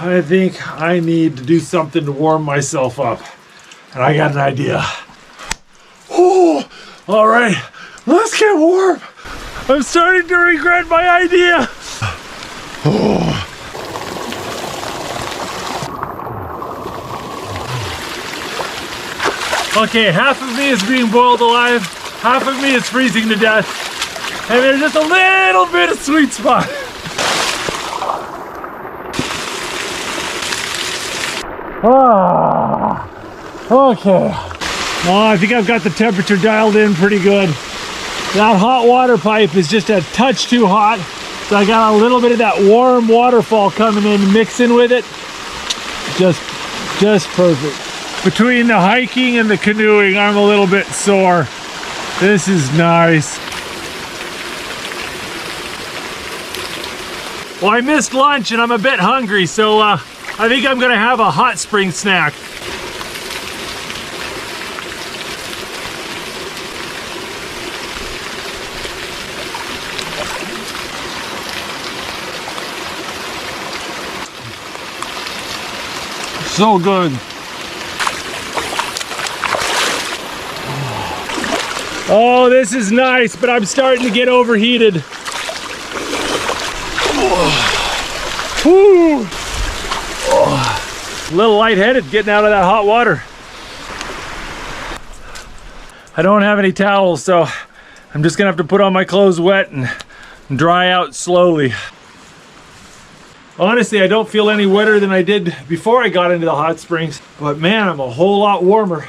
I think I need to do something to warm myself up. And I got an idea. Oh, all right, let's get warm. I'm starting to regret my idea. Oh. Okay, half of me is being boiled alive, half of me is freezing to death, and there's just a little bit of sweet spot. Ah, okay. Oh, I think I've got the temperature dialed in pretty good. That hot water pipe is just a touch too hot, so I got a little bit of that warm waterfall coming in, mixing with it. Just perfect. Between the hiking and the canoeing, I'm a little bit sore. This is nice. Well, I missed lunch and I'm a bit hungry, so I think I'm gonna have a hot spring snack. So good. Oh, this is nice, but I'm starting to get overheated. Whew. A little lightheaded getting out of that hot water. I don't have any towels, so I'm just gonna have to put on my clothes wet and dry out slowly. Honestly, I don't feel any wetter than I did before I got into the hot springs, but man, I'm a whole lot warmer.